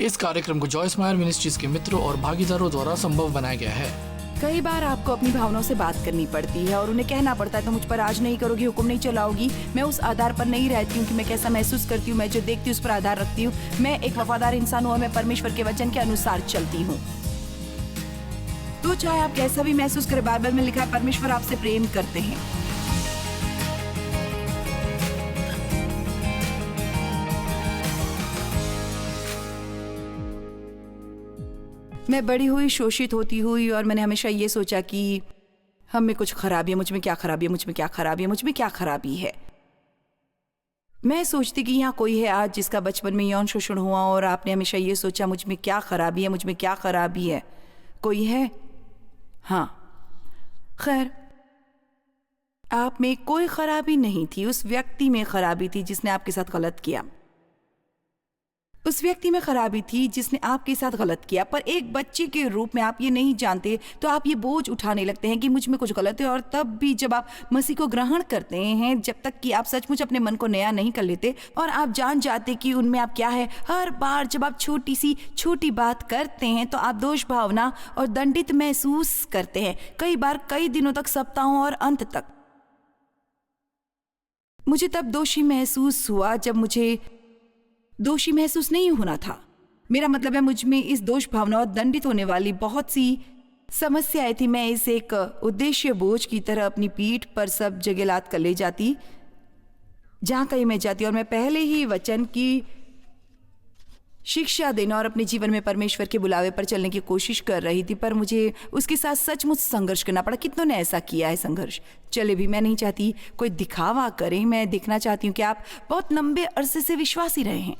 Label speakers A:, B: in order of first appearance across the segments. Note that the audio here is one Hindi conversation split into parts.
A: इस कार्यक्रम को जॉयस मायर मिनिस्ट्रीज के मित्रों और भागीदारों द्वारा संभव बनाया गया है।
B: कई बार आपको अपनी भावनाओं से बात करनी पड़ती है और उन्हें कहना पड़ता है तो मुझ पर राज नहीं करोगी, हुक्म नहीं चलाओगी। मैं उस आधार पर नहीं रहती हूँ कि मैं कैसा महसूस करती हूँ, मैं जो देखती हूँ उस पर आधार रखती हूँ। मैं एक वफादार इंसान हूँ और मैं परमेश्वर के वचन के अनुसार चलती हूँ। तो चाहे आप कैसा भी महसूस करें, बाइबल में लिखा है परमेश्वर आपसे प्रेम करते हैं। मैं बड़ी हुई, शोषित होती हुई, और मैंने हमेशा ये सोचा कि हम में कुछ खराबी है, मुझ में क्या खराबी है, मुझ में क्या खराबी है, मुझ में क्या खराबी है। मैं सोचती कि यहाँ कोई है आज जिसका बचपन में यौन शोषण हुआ और आपने हमेशा ये सोचा मुझ में क्या खराबी है, मुझ में क्या खराबी है। कोई है? हाँ, खैर आप में कोई खराबी नहीं थी, उस व्यक्ति में खराबी थी जिसने आपके साथ गलत किया। उस व्यक्ति में खराबी थी जिसने आपके साथ गलत किया। पर एक बच्चे के रूप में आप ये नहीं जानते तो आप ये बोझ उठाने लगते हैं कि मुझ में कुछ गलत है। और तब भी जब आप मसीह को ग्रहण करते हैं, जब तक कि आप सचमुच अपने मन को नया नहीं कर लेते और आप जान जाते कि उनमें आप क्या है, हर बार जब आप छोटी सी छोटी बात करते हैं तो आप दोष भावना और दंडित महसूस करते हैं, कई बार कई दिनों तक, सप्ताहों और अंत तक। मुझे तब दोषी महसूस हुआ जब मुझे दोषी महसूस नहीं होना था। मेरा मतलब है मुझ में इस दोष भावना और दंडित होने वाली बहुत सी समस्याएं थी। मैं इसे एक उद्देश्य बोझ की तरह अपनी पीठ पर सब जगह लाद कर ले जाती जहां कहीं मैं जाती, और मैं पहले ही वचन की शिक्षा देना और अपने जीवन में परमेश्वर के बुलावे पर चलने की कोशिश कर रही थी। पर मुझे उसके साथ सचमुच संघर्ष करना पड़ा। कितनों ने ऐसा किया है संघर्ष। चले भी, मैं नहीं चाहती कोई दिखावा करे, मैं देखना चाहती हूँ कि आप बहुत लंबे अरसे से विश्वासी रहे हैं।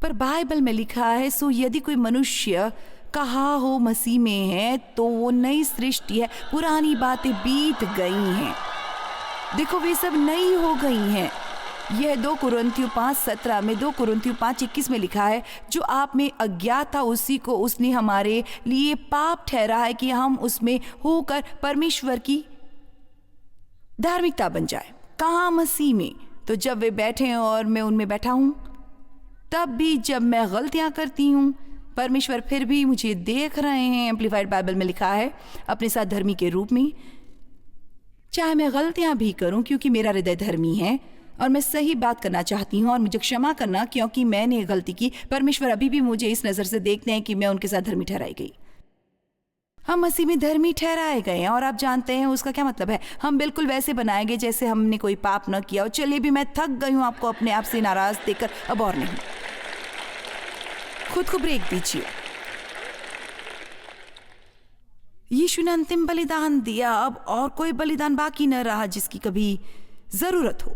B: पर बाइबल में लिखा है, सो यदि कोई मनुष्य कहा हो मसीह में है तो वो नई सृष्टि है, पुरानी बातें बीत गई हैं, देखो वे सब नई हो गई हैं। यह 2 कुरिन्थियों 5:17 में, 2 कुरिन्थियों 5:21 में लिखा है, जो आप में अज्ञात था उसी को उसने हमारे लिए पाप ठहरा है कि हम उसमें होकर परमेश्वर की धार्मिकता बन जाए। कहाँ? मसीह में। तो जब वे बैठे हैं और मैं उनमें बैठा हूं, तब भी जब मैं गलतियां करती हूं, परमेश्वर फिर भी मुझे देख रहे हैं। एम्प्लीफाइड बाइबल में लिखा है, अपने साथ धर्मी के रूप में। चाहे मैं गलतियां भी करूं, क्योंकि मेरा हृदय धर्मी है और मैं सही बात करना चाहती हूँ, और मुझे क्षमा करना क्योंकि मैंने गलती की। परमेश्वर अभी भी मुझे इस नज़र से देखते हैं कि मैं उनके साथ धर्मी ठहराई गई। हम मसीह में धर्मी ठहराए गए हैं, और आप जानते हैं उसका क्या मतलब है। हम बिल्कुल वैसे बनाए गए जैसे हमने कोई पाप न किया। और चलिए भी, मैं थक गई हूँ आपको अपने आप से नाराज देखकर, अब और नहीं। खुद को ब्रेक दीजिए। यीशु ने अंतिम बलिदान दिया, अब और कोई बलिदान बाकी न रहा जिसकी कभी जरूरत हो।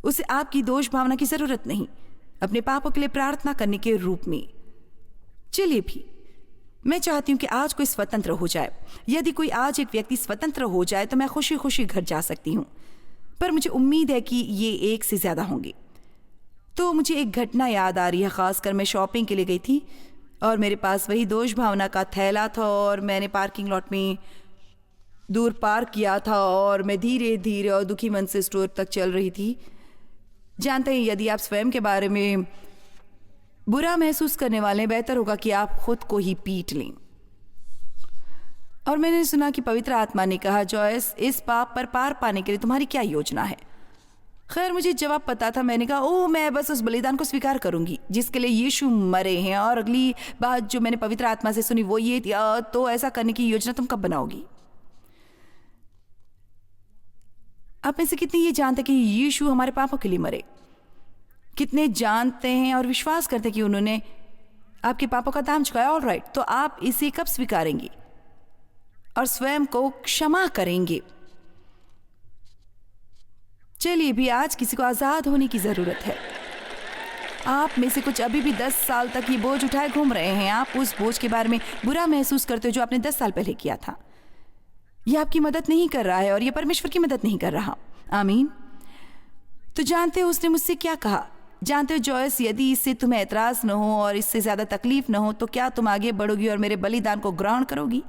B: उसे आपकी दोष भावना की जरूरत नहीं, अपने पापों के लिए प्रार्थना करने के रूप में। चलिए भी, मैं चाहती हूं कि आज कोई स्वतंत्र हो जाए। यदि कोई आज एक व्यक्ति स्वतंत्र हो जाए तो मैं खुशी खुशी घर जा सकती हूं, पर मुझे उम्मीद है कि ये एक से ज्यादा होंगे। तो मुझे एक घटना याद आ रही है, खासकर मैं शॉपिंग के लिए गई थी और मेरे पास वही दोष भावना का थैला था, और मैंने पार्किंग लॉट में दूर पार्क किया था, और मैं धीरे धीरे और दुखी मन से स्टोर तक चल रही थी। जानते हैं, यदि आप स्वयं के बारे में बुरा महसूस करने वाले, बेहतर होगा कि आप खुद को ही पीट लें। और मैंने सुना कि पवित्र आत्मा ने कहा, जॉयस, इस पाप पर पार पाने के लिए तुम्हारी क्या योजना है? खैर, मुझे जवाब पता था। मैंने कहा, ओह, मैं बस उस बलिदान को स्वीकार करूंगी जिसके लिए यीशु मरे हैं। और अगली बात जो मैंने पवित्र आत्मा से सुनी वो ये थी, तो ऐसा करने की योजना तुम कब बनाओगी? आप में से कितने ये जानते कि यीशु हमारे पापों के लिए मरे? कितने जानते हैं और विश्वास करते कि उन्होंने आपके पापों का दाम चुकाया? ऑलराइट, तो आप इसे कब स्वीकारेंगे और स्वयं को क्षमा करेंगे? चलिए भी, आज किसी को आजाद होने की जरूरत है। आप में से कुछ अभी भी 10 साल तक ये बोझ उठाए घूम रहे हैं। आप उस बोझ के बारे में बुरा महसूस करते हो जो आपने 10 साल पहले किया था। यह आपकी मदद नहीं कर रहा है और यह परमेश्वर की मदद नहीं कर रहा। आमीन। तो जानते हो उसने मुझसे क्या कहा? जानते हो जॉयस, यदि इससे तुम्हें एतराज न हो और इससे ज्यादा तकलीफ न हो तो क्या तुम आगे बढ़ोगी और मेरे बलिदान को ग्रहण करोगी?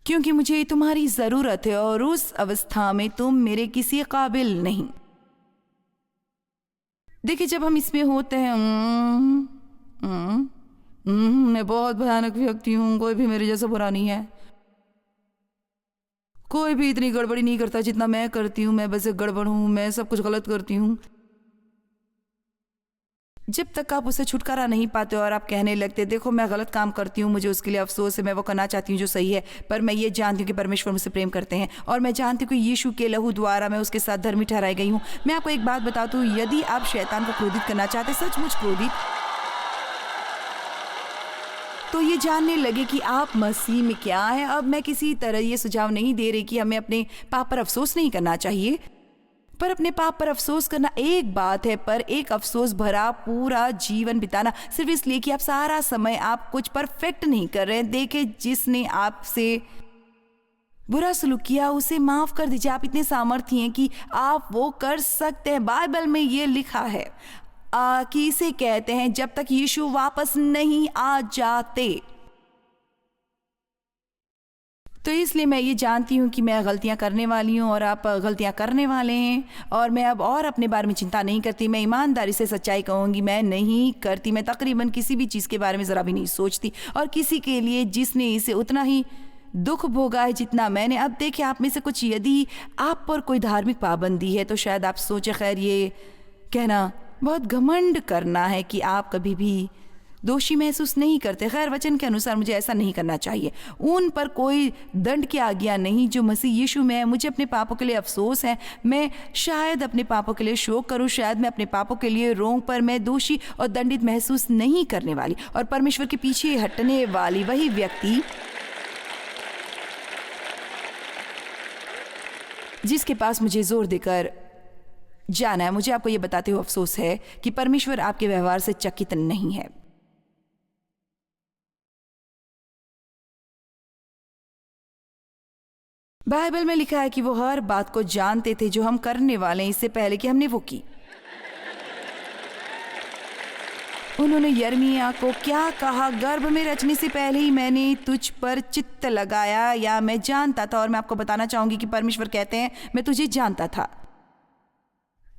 B: क्योंकि मुझे तुम्हारी जरूरत है और उस अवस्था में तुम मेरे किसी काबिल नहीं। देखिए, जब हम इसमें होते हैं मैं बहुत भयानक व्यक्ति हूँ, कोई भी मेरे जैसा बुरा नहीं है। कोई भी इतनी गड़बड़ी नहीं करता जितना मैं करती हूँ। मैं बस एक गड़बड़ हूँ, मैं सब कुछ गलत करती हूँ। जब तक आप उससे छुटकारा नहीं पाते और आप कहने लगते देखो मैं गलत काम करती हूँ, मुझे उसके लिए अफसोस है, मैं वो करना चाहती हूँ जो सही है, पर मैं ये जानती हूँ कि परमेश्वर मुझसे प्रेम करते हैं और मैं जानती हूँ कि यीशु के लहू द्वारा मैं उसके साथ धर्मी ठहराई गई हूँ। मैं आपको एक बात बताती हूँ, यदि आप शैतान को क्रोधित करना चाहते, सचमुच क्रोधित, तो ये जानने लगे कि आप मसीह में क्या है। अब मैं किसी तरह ये सुझाव नहीं दे रही कि हमें अपने पाप पर अफसोस नहीं करना चाहिए, पर अपने पाप पर अफसोस करना एक बात है, पर एक अफसोस भरा पूरा जीवन बिताना सिर्फ इसलिए कि आप सारा समय आप कुछ परफेक्ट नहीं कर रहे हैं। देखे, जिसने आपसे बुरा सलूक किया उसे माफ कर दीजिए। आप इतने सामर्थ्य हैं कि आप वो कर सकते हैं। बाइबल में ये लिखा है कि इसे कहते हैं जब तक यीशु वापस नहीं आ जाते। तो इसलिए मैं ये जानती हूँ कि मैं गलतियाँ करने वाली हूँ और आप गलतियाँ करने वाले हैं, और मैं अब और अपने बारे में चिंता नहीं करती। मैं ईमानदारी से सच्चाई कहूँगी, मैं नहीं करती। मैं तकरीबन किसी भी चीज़ के बारे में ज़रा भी नहीं सोचती, और किसी के लिए जिसने इसे उतना ही दुख भोगा है जितना मैंने। अब देखिए, आप में से कुछ, यदि आप पर कोई धार्मिक पाबंदी है तो शायद आप सोचे खैर ये कहना बहुत घमंड करना है कि आप कभी भी दोषी महसूस नहीं करते। खैर, वचन के अनुसार मुझे ऐसा नहीं करना चाहिए। उन पर कोई दंड की आज्ञा नहीं जो मसीह यीशु में है। मुझे अपने पापों के लिए अफसोस है। मैं शायद अपने पापों के लिए शोक करूं, शायद मैं अपने पापों के लिए रोऊं, पर मैं दोषी और दंडित महसूस नहीं करने वाली। और परमेश्वर के पीछे हटने वाली वही व्यक्ति जिसके पास मुझे जोर देकर जाना है, मुझे आपको यह बताते हुए अफसोस है कि परमेश्वर आपके व्यवहार से चकित नहीं है। बाइबल में लिखा है कि वो हर बात को जानते थे जो हम करने वाले हैं इससे पहले कि हमने वो की। उन्होंने यिर्मयाह को क्या कहा, गर्भ में रचने से पहले ही मैंने तुझ पर चित्त लगाया, या मैं जानता था। और मैं आपको बताना चाहूंगी कि परमेश्वर कहते हैं मैं तुझे जानता था।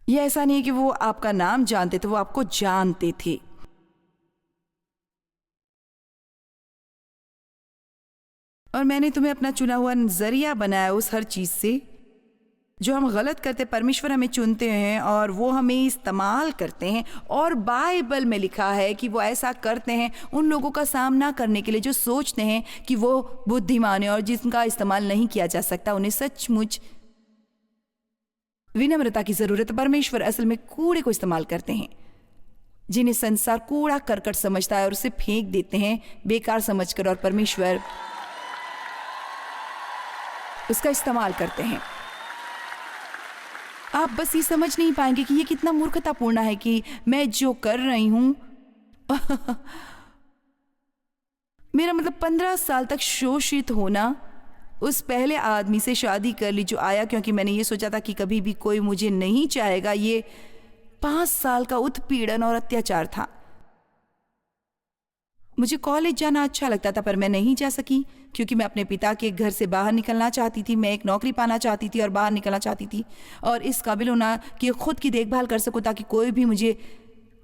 B: यह ऐसा नहीं है कि वो आपका नाम जानते थे, वो आपको जानते थे। और मैंने तुम्हें अपना चुना हुआ नजरिया बनाया उस हर चीज से जो हम गलत करते। परमेश्वर हमें चुनते हैं और वो हमें इस्तेमाल करते हैं, और बाइबल में लिखा है कि वो ऐसा करते हैं उन लोगों का सामना करने के लिए जो सोचते हैं कि वो बुद्धिमान है और जिनका इस्तेमाल नहीं किया जा सकता। उन्हें सचमुच विनम्रता की जरूरत है। परमेश्वर असल में कूड़े को इस्तेमाल करते हैं जिन्हें संसार कूड़ा करकट समझता है और उसे फेंक देते हैं बेकार समझकर, और परमेश्वर उसका इस्तेमाल करते हैं। आप बस ये समझ नहीं पाएंगे कि ये कितना मूर्खतापूर्ण है कि मैं जो कर रही हूं मेरा मतलब 15 साल तक शोषित होना, उस पहले आदमी से शादी कर ली जो आया क्योंकि मैंने ये सोचा था कि कभी भी कोई मुझे नहीं चाहेगा। ये 5 साल का उत्पीड़न और अत्याचार था। मुझे कॉलेज जाना अच्छा लगता था पर मैं नहीं जा सकी क्योंकि मैं अपने पिता के घर से बाहर निकलना चाहती थी। मैं एक नौकरी पाना चाहती थी और बाहर निकलना चाहती थी, और इस काबिल होना कि खुद की देखभाल कर सकूं ताकि कोई भी मुझे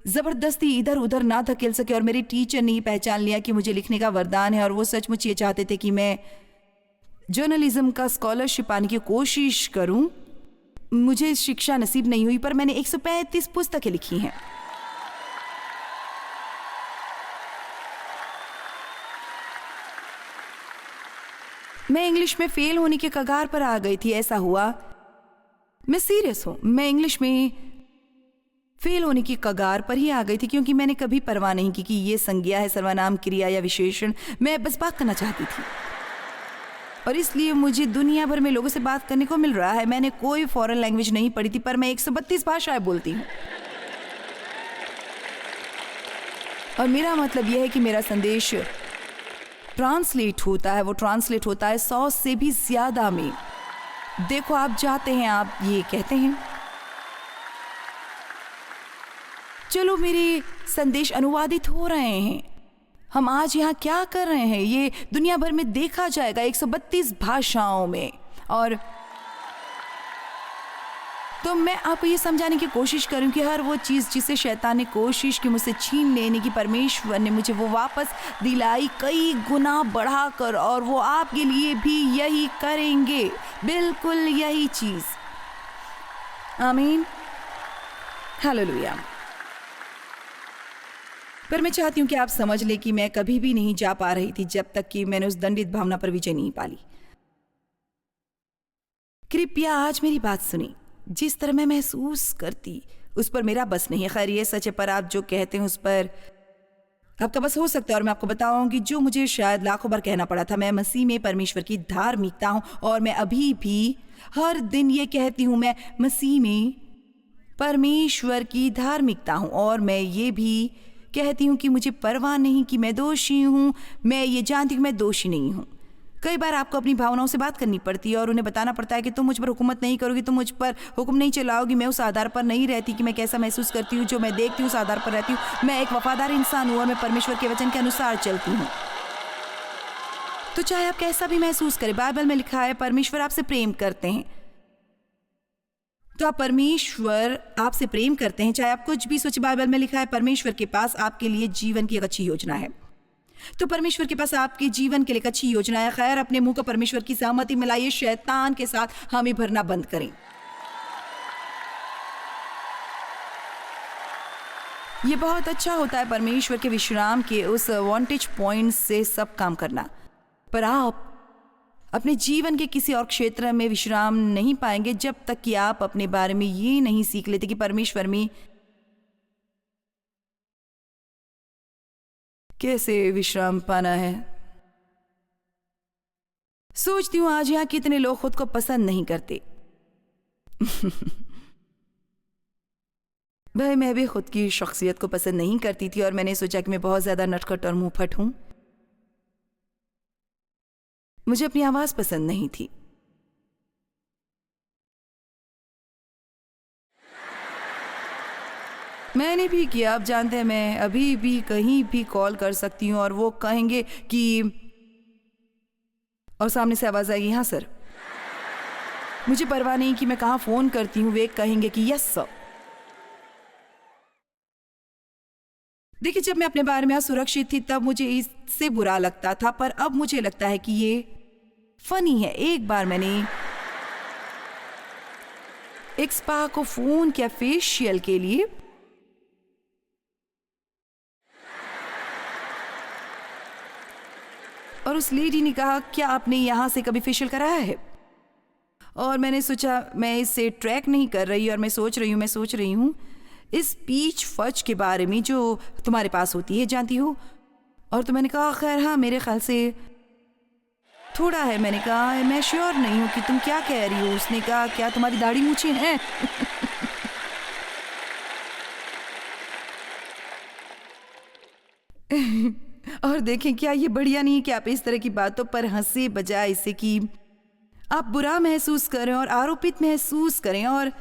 B: ज़बरदस्ती इधर उधर ना धकेल सके। और मेरे टीचर ने पहचान लिया कि मुझे लिखने का वरदान है, और वो सचमुच ये चाहते थे कि मैं जर्नलिज्म का स्कॉलरशिप पाने की कोशिश करूं। मुझे शिक्षा नसीब नहीं हुई, पर मैंने 135 पुस्तकें लिखी हैं। मैं इंग्लिश में फेल होने के कगार पर आ गई थी। ऐसा हुआ, मैं सीरियस हूं, मैं इंग्लिश में फेल होने की कगार पर ही आ गई थी क्योंकि मैंने कभी परवाह नहीं की कि ये संज्ञा है, सर्वनाम, क्रिया या विशेषण। मैं बस बात करना चाहती थी, और इसलिए मुझे दुनिया भर में लोगों से बात करने को मिल रहा है। मैंने कोई फॉरेन लैंग्वेज नहीं पढ़ी थी, पर मैं 132 भाषाएं बोलती हूँ। और मेरा मतलब यह है कि मेरा संदेश ट्रांसलेट होता है, वो ट्रांसलेट होता है 100 से भी ज्यादा में। देखो, आप जाते हैं, आप ये कहते हैं चलो मेरे संदेश अनुवादित हो रहे हैं, हम आज यहाँ क्या कर रहे हैं ये दुनिया भर में देखा जाएगा 132 भाषाओं में। और तो मैं आपको ये समझाने की कोशिश करूं कि हर वो चीज़ जिसे शैतान ने कोशिश की मुझसे छीन लेने की, परमेश्वर ने मुझे वो वापस दिलाई कई गुना बढ़ाकर, और वो आपके लिए भी यही करेंगे, बिल्कुल यही चीज़। आमीन, हालेलुया। पर मैं चाहती हूँ कि आप समझ लें कि मैं कभी भी नहीं जा पा रही थी जब तक कि मैंने उस दंडित भावना पर विजय नहीं पाली। कृपया आज मेरी बात सुनी। जिस तरह मैं महसूस करती उस पर मेरा बस नहीं है। खैर ये सच है, पर आप जो कहते हैं उस पर आपका बस हो सकता है। और मैं आपको बताऊंगी जो मुझे शायद लाखों बार कहना पड़ा था, मैं मसीह में परमेश्वर की धार्मिकता हूँ। और मैं अभी भी हर दिन ये कहती हूँ, मैं मसीह में परमेश्वर की धार्मिकता हूँ। और मैं ये भी कहती हूँ कि मुझे परवाह नहीं कि मैं दोषी हूँ। मैं ये जानती हूँ मैं दोषी नहीं हूँ। कई बार आपको अपनी भावनाओं से बात करनी पड़ती है और उन्हें बताना पड़ता है कि तुम मुझ पर हुकूमत नहीं करोगी, तुम मुझ पर हुक्म नहीं चलाओगी। मैं उस आधार पर नहीं रहती कि मैं कैसा महसूस करती हूँ, जो मैं देखती हूँ उस आधार पर रहती हूँ। मैं एक वफादार इंसान हूँ और मैं परमेश्वर के वचन के अनुसार चलती हूँ। तो चाहे आप कैसा भी महसूस करें, बाइबल में लिखा है परमेश्वर आपसे प्रेम करते हैं। तो आप परमेश्वर आपसे प्रेम करते हैं, चाहे आप कुछ भी सोचे। बाइबल में लिखा है परमेश्वर के पास आपके लिए जीवन की एक अच्छी योजना है। तो परमेश्वर के पास आपके जीवन के लिए एक अच्छी योजना है। खैर, अपने मुंह को परमेश्वर की सहमति मिलाइए, शैतान के साथ हामी भरना बंद करें। ये बहुत अच्छा होता है परमेश्वर के विश्राम के उस वांटेज पॉइंट से सब काम करना, पर आप अपने जीवन के किसी और क्षेत्र में विश्राम नहीं पाएंगे जब तक कि आप अपने बारे में ये नहीं सीख लेते कि परमेश्वर में कैसे विश्राम पाना है। सोचती हूं आज यहां कितने लोग खुद को पसंद नहीं करते। भाई, मैं भी खुद की शख्सियत को पसंद नहीं करती थी और मैंने सोचा कि मैं बहुत ज्यादा नटखट और मुंहफट हूं। मुझे अपनी आवाज पसंद नहीं थी। मैंने भी किया। आप जानते हैं, मैं अभी भी कहीं भी कॉल कर सकती हूँ और वो कहेंगे कि, और सामने से आवाज आएगी, हाँ सर। मुझे परवाह नहीं कि मैं कहाँ फोन करती हूँ, वे कहेंगे कि यस सर। देखिए, जब मैं अपने बारे में असुरक्षित थी तब मुझे इससे बुरा लगता था, पर अब मुझे लगता है कि ये फनी है। एक बार मैंने एक स्पा को फोन किया फेशियल के लिए, और उस लेडी ने कहा, क्या आपने यहाँ से कभी फेशियल कराया है? और मैंने सोचा मैं इससे ट्रैक नहीं कर रही और मैं सोच रही हूँ इस पीच फच के बारे में जो तुम्हारे पास होती है, जानती हो? और तो मैंने कहा, खैर हाँ, मेरे ख्याल से थोड़ा है। मैंने कहा, मैं श्योर नहीं हूँ कि तुम क्या कह रही हो। उसने कहा, क्या तुम्हारी दाढ़ी मूछें हैं? और देखें, क्या ये बढ़िया नहीं है कि आप इस तरह की बातों पर हंसे बजाय इससे कि आप बुरा महसूस करें और आरोपित महसूस करें। और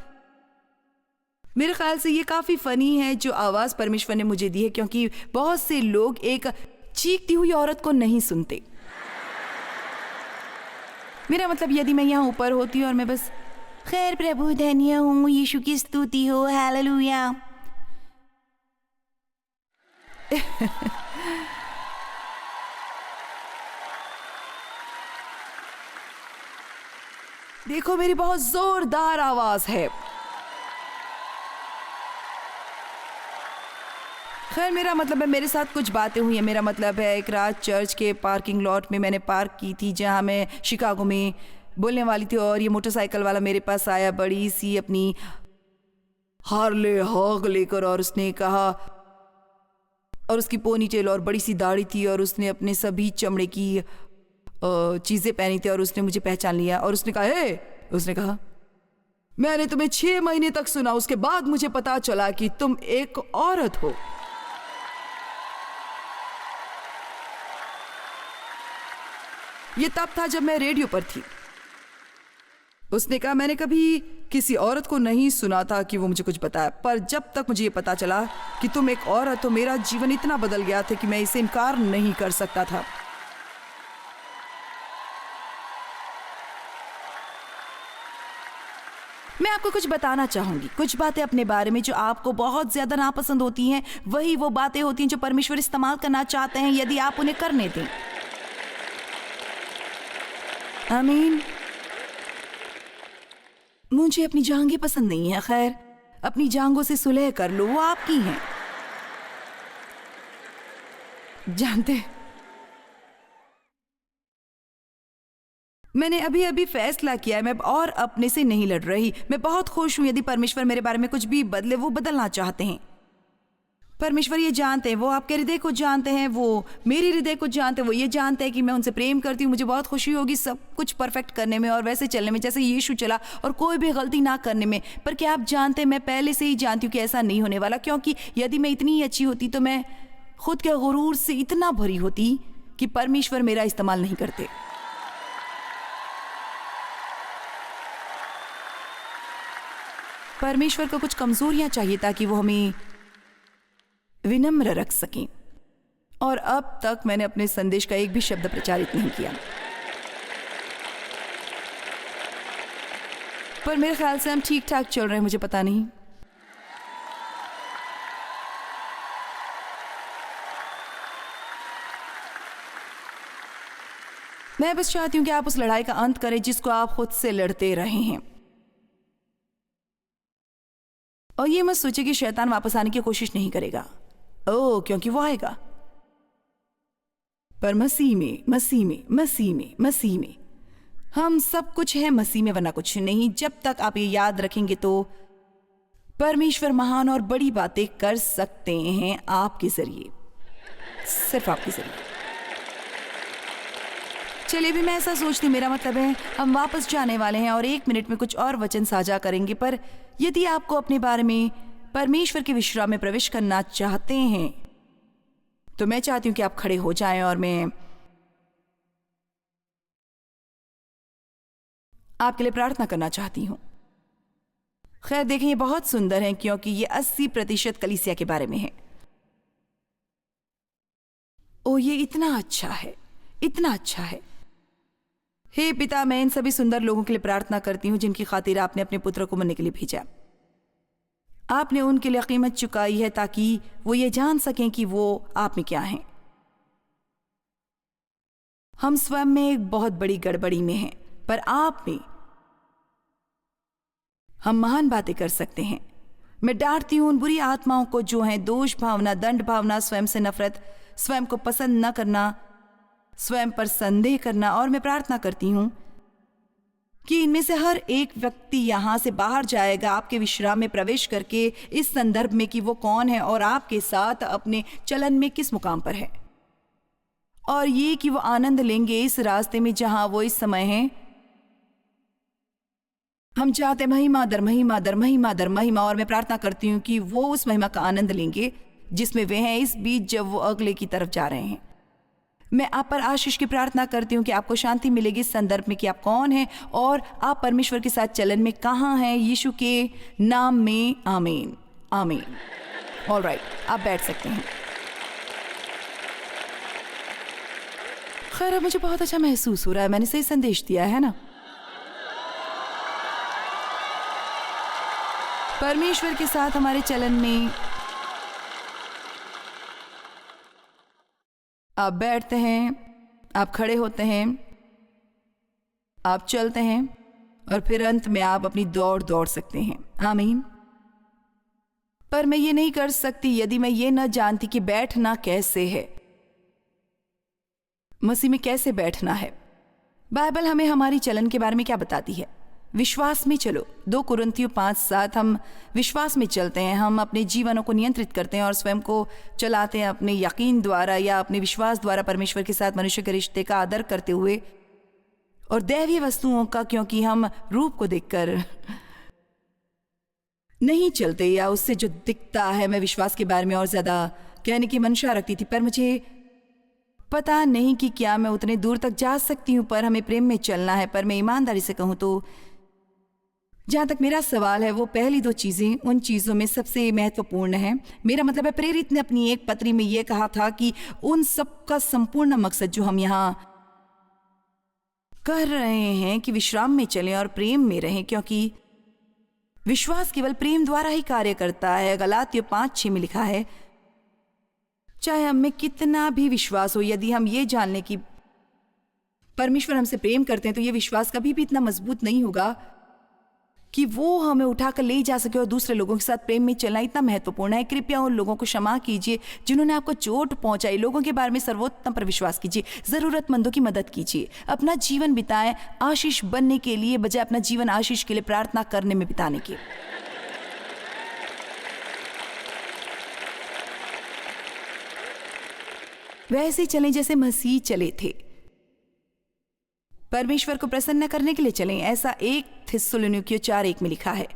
B: मेरे ख्याल से ये काफी फनी है जो आवाज परमेश्वर ने मुझे दी है, क्योंकि बहुत से लोग एक चीखती हुई औरत को नहीं सुनते। मेरा मतलब, यदि मैं यहाँ ऊपर होती और मैं बस, खैर प्रभु धन्य हूँ, यीशु की स्तुति हो, हालेलुया। देखो, मेरी बहुत जोरदार आवाज है। खैर, मेरा मतलब है, मेरे साथ कुछ बातें हुई हैं। मेरा मतलब है, एक रात चर्च के पार्किंग लॉट में मैंने पार्क की थी, जहां मैं शिकागो में बोलने वाली थी, और ये मोटरसाइकिल वाला मेरे पास आया, बड़ी सी अपनी हार्ले हॉग लेकर, और उसने कहा, और उसकी पोनीटेल और बड़ी सी दाढ़ी थी, और उसने अपने सभी चमड़े की चीजें पहनी थी, और उसने मुझे पहचान लिया। और उसने कहा, हे, उसने कहा, मैंने तुम्हें 6 महीने तक सुना, उसके बाद मुझे पता चला कि तुम एक औरत हो। ये तब था जब मैं रेडियो पर थी। उसने कहा, मैंने कभी किसी औरत को नहीं सुना था कि वो मुझे कुछ बताया, पर जब तक मुझे ये पता चला कि तुम एक औरत हो, मेरा जीवन इतना बदल गया था कि मैं इसे इनकार नहीं कर सकता था। मैं आपको कुछ बताना चाहूंगी। कुछ बातें अपने बारे में जो आपको बहुत ज्यादा नापसंद होती हैं, वही वो बातें होती हैं जो परमेश्वर इस्तेमाल करना चाहते हैं यदि आप उन्हें करने दें। आमीन। मुझे अपनी जांघें पसंद नहीं है। खैर, अपनी जांघों से सुलह कर लो, वो आपकी हैं। जानते, मैंने अभी अभी फैसला किया है, मैं और अपने से नहीं लड़ रही। मैं बहुत खुश हूं। यदि परमेश्वर मेरे बारे में कुछ भी बदले, वो बदलना चाहते हैं। परमेश्वर ये जानते हैं, वो आपके हृदय को जानते हैं, वो मेरे हृदय को जानते हैं। वो ये जानते हैं कि मैं उनसे प्रेम करती हूँ। मुझे बहुत खुशी होगी सब कुछ परफेक्ट करने में और वैसे चलने में जैसे यीशु चला, और कोई भी गलती ना करने में। पर क्या आप जानते हैं, मैं पहले से ही जानती हूँ कि ऐसा नहीं होने वाला, क्योंकि यदि मैं इतनी अच्छी होती तो मैं खुद के गुरूर से इतना भरी होती कि परमेश्वर मेरा इस्तेमाल नहीं करते। परमेश्वर को कुछ कमजोरियां चाहिए ताकि वो हमें विनम्र रख सकें। और अब तक मैंने अपने संदेश का एक भी शब्द प्रचारित नहीं किया, पर मेरे ख्याल से हम ठीक ठाक चल रहे हैं। मुझे पता नहीं। मैं बस चाहती हूं कि आप उस लड़ाई का अंत करें जिसको आप खुद से लड़ते रहे हैं। और ये मत सोचिए कि शैतान वापस आने की कोशिश नहीं करेगा। ओह, क्योंकि वो आएगा। पर मसीह में हम सब कुछ हैं, मसीह में वरना कुछ नहीं। जब तक आप ये याद रखेंगे तो परमेश्वर महान और बड़ी बातें कर सकते हैं आपके जरिए, सिर्फ आपके जरिए। चलिए, भी मैं ऐसा सोचती, मेरा मतलब है हम वापस जाने वाले हैं और 1 मिनट में कुछ और वचन साझा करेंगे। पर यदि आपको अपने बारे में परमेश्वर के विश्राम में प्रवेश करना चाहते हैं तो मैं चाहती हूं कि आप खड़े हो जाएं और मैं आपके लिए प्रार्थना करना चाहती हूं। खैर, देखें, ये बहुत सुंदर है क्योंकि ये 80% कलीसिया के बारे में है। ओ, ये इतना अच्छा है, इतना अच्छा है। हे पिता, मैं इन सभी सुंदर लोगों के लिए प्रार्थना करती हूँ जिनकी खातिर आपने अपने पुत्र को मरने के लिए भेजा। आपने उनके लिए कीमत चुकाई है ताकि वो ये जान सकें कि वो आप में क्या हैं। हम स्वयं में एक बहुत बड़ी गड़बड़ी में हैं, पर आप में हम महान बातें कर सकते हैं। मैं डांटती हूं उन बुरी आत्माओं को जो हैं दोष भावना, दंड भावना, स्वयं से नफरत, स्वयं को पसंद न करना, स्वयं पर संदेह करना। और मैं प्रार्थना करती हूं कि इनमें से हर एक व्यक्ति यहां से बाहर जाएगा आपके विश्राम में प्रवेश करके, इस संदर्भ में कि वो कौन है और आपके साथ अपने चलन में किस मुकाम पर है, और ये कि वो आनंद लेंगे इस रास्ते में जहां वो इस समय हैं। हम चाहते महिमा दर महिमा दर महिमा दर महिमा, और मैं प्रार्थना करती हूँ कि वो उस महिमा का आनंद लेंगे जिसमें वे हैं इस बीच जब वो अगले की तरफ जा रहे हैं। मैं आप पर आशीष की प्रार्थना करती हूँ कि आपको शांति मिलेगी इस संदर्भ में कि आप कौन हैं और आप परमेश्वर के साथ चलन में कहाँ हैं, यीशु के नाम में। आमीन, आमीन। ऑलराइट, आप बैठ सकते हैं। खैर, अब मुझे बहुत अच्छा महसूस हो रहा है। मैंने सही संदेश दिया है ना? परमेश्वर के साथ हमारे चलन में आप बैठते हैं, आप खड़े होते हैं, आप चलते हैं और फिर अंत में आप अपनी दौड़ सकते हैं। आमीन। पर मैं ये नहीं कर सकती यदि मैं ये न जानती कि बैठना कैसे है, मसीह में कैसे बैठना है। बाइबल हमें हमारी चलन के बारे में क्या बताती है? विश्वास में चलो। 2 कुरिन्थियों 5:7। हम विश्वास में चलते हैं, हम अपने जीवनों को नियंत्रित करते हैं और स्वयं को चलाते हैं अपने यकीन द्वारा या अपने विश्वास द्वारा परमेश्वर के साथ मनुष्य के रिश्ते का आदर करते हुए और दैवीय वस्तुओं का, क्योंकि हम रूप को देखकर नहीं चलते या उससे जो दिखता है। मैं विश्वास के बारे में और ज्यादा कहने की मंशा रखती थी, पर मुझे पता नहीं कि क्या मैं उतने दूर तक जा सकती हूँ। पर हमें प्रेम में चलना है। पर मैं ईमानदारी से कहूँ तो जहाँ तक मेरा सवाल है, वो पहली 2 चीज़ें उन चीज़ों में सबसे महत्वपूर्ण है। मेरा मतलब है, प्रेरित ने अपनी एक पत्री में ये कहा था कि उन सब का संपूर्ण मकसद जो हम यहाँ कर रहे हैं कि विश्राम में चलें और प्रेम में रहें, क्योंकि विश्वास केवल प्रेम द्वारा ही कार्य करता है। गलातियों 5:6 में लिखा है, चाहे हम में कितना भी विश्वास हो, यदि हम ये जान लें कि परमेश्वर हमसे प्रेम करते हैं, तो ये विश्वास कभी भी इतना मजबूत नहीं होगा कि वो हमें उठाकर ले जा सके। और दूसरे लोगों के साथ प्रेम में चलना इतना महत्वपूर्ण है। कृपया उन लोगों को क्षमा कीजिए जिन्होंने आपको चोट पहुंचाई। लोगों के बारे में सर्वोत्तम पर विश्वास कीजिए। जरूरतमंदों की मदद कीजिए। अपना जीवन बिताएं आशीष बनने के लिए, बजाय अपना जीवन आशीष के लिए प्रार्थना करने में बिताने के। वैसे चलें जैसे मसीह चले थे, परमेश्वर को प्रसन्न करने के लिए चलें। ऐसा 1 थिस्सलुनीकियों 4:1 में लिखा है।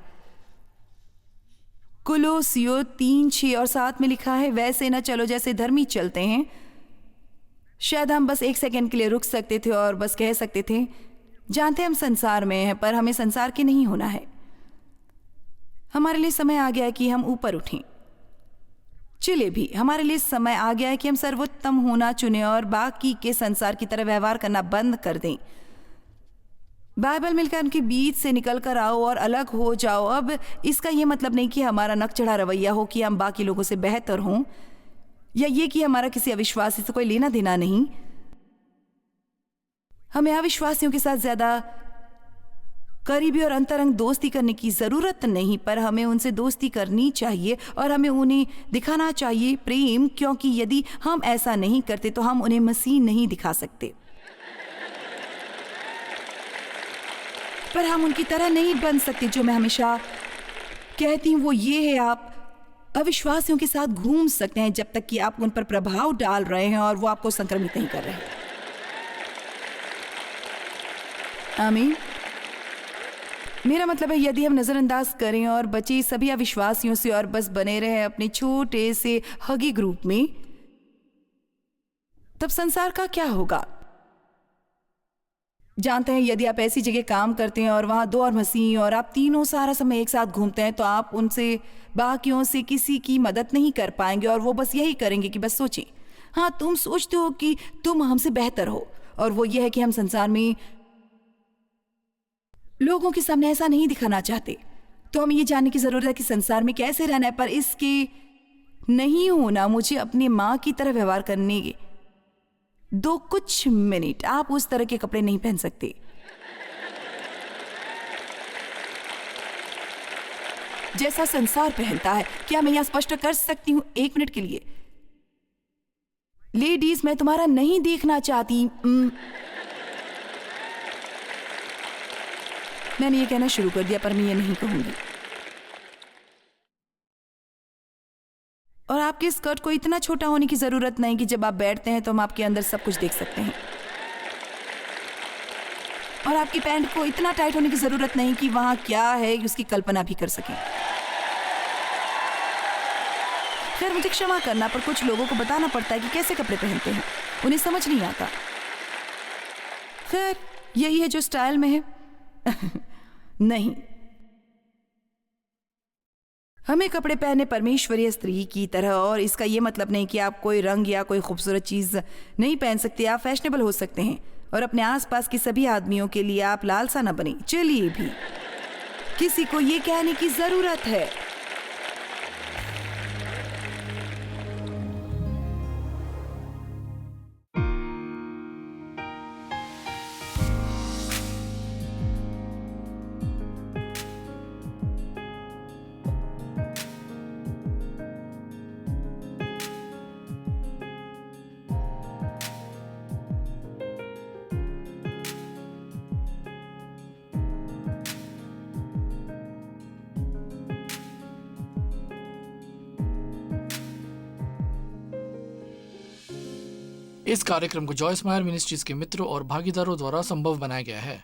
B: कुलोसियों 3:6 और 7 में लिखा है, वैसे न चलो जैसे धर्मी चलते हैं। शायद हम बस 1 सेकंड के लिए रुक सकते थे और बस कह सकते थे, जानते हम संसार में हैं, पर हमें संसार के नहीं होना है। हमारे लिए समय आ गया है कि हम ऊपर उठें। चले भी, हमारे लिए समय आ गया है कि हम सर्वोत्तम होना चुनें और बाकी के संसार की तरह व्यवहार करना बंद कर दें। बाइबल मिलकर उनके बीच से निकल कर आओ और अलग हो जाओ। अब इसका यह मतलब नहीं कि हमारा नक चढ़ा रवैया हो कि हम बाकी लोगों से बेहतर हों, या ये कि हमारा किसी अविश्वासी से कोई लेना देना नहीं। हमें अविश्वासियों के साथ ज्यादा करीबी और अंतरंग दोस्ती करने की जरूरत नहीं, पर हमें उनसे दोस्ती करनी चाहिए और हमें उन्हें दिखाना चाहिए प्रेम, क्योंकि यदि हम ऐसा नहीं करते तो हम उन्हें मसीह नहीं दिखा सकते। पर हम उनकी तरह नहीं बन सकते। जो मैं हमेशा कहती हूँ वो ये है, आप अविश्वासियों के साथ घूम सकते हैं जब तक कि आप उन पर प्रभाव डाल रहे हैं और वो आपको संक्रमित नहीं कर रहे हैं। आमीन। मेरा मतलब है, यदि हम नजरअंदाज करें और बचे सभी अविश्वासियों से और बस बने रहे अपने छोटे से हगी ग्रुप में, तब संसार का क्या होगा? जानते हैं, यदि आप ऐसी जगह काम करते हैं और वहां 2 और मसीह और आप तीनों सारा समय एक साथ घूमते हैं, तो आप उनसे बाकियों से किसी की मदद नहीं कर पाएंगे और वो बस यही करेंगे कि बस सोचें, हाँ तुम सोचते हो कि तुम हमसे बेहतर हो, और वो ये है कि हम संसार में लोगों के सामने ऐसा नहीं दिखाना चाहते। तो हमें ये जानने की जरूरत है कि संसार में कैसे रहना है, पर इसके नहीं होना मुझे अपनी माँ की तरह व्यवहार करने के 2 कुछ मिनट। आप उस तरह के कपड़े नहीं पहन सकते जैसा संसार पहनता है। क्या मैं यहां स्पष्ट कर सकती हूं 1 मिनट के लिए? लेडीज, मैं तुम्हारा नहीं देखना चाहती। मैंने ये कहना शुरू कर दिया, पर मैं ये नहीं कहूंगी। और आपके स्कर्ट को इतना छोटा होने की जरूरत नहीं कि जब आप बैठते हैं तो हम आपके अंदर सब कुछ देख सकते हैं। और आपकी पैंट को इतना टाइट होने की जरूरत नहीं कि वहां क्या है उसकी कल्पना भी कर सकें। खैर, मुझे क्षमा करना, पर कुछ लोगों को बताना पड़ता है कि कैसे कपड़े पहनते हैं, उन्हें समझ नहीं आता। खैर, यही है जो स्टाइल में है। नहीं, हमें कपड़े पहने परमेश्वरीय स्त्री की तरह, और इसका यह मतलब नहीं कि आप कोई रंग या कोई खूबसूरत चीज नहीं पहन सकते। आप फैशनेबल हो सकते हैं और अपने आसपास के सभी आदमियों के लिए आप लालसा न बने। चलिए भी, किसी को ये कहने की जरूरत है।
A: इस कार्यक्रम को जॉयस मायर मिनिस्ट्रीज के मित्रों और भागीदारों द्वारा संभव बनाया गया है।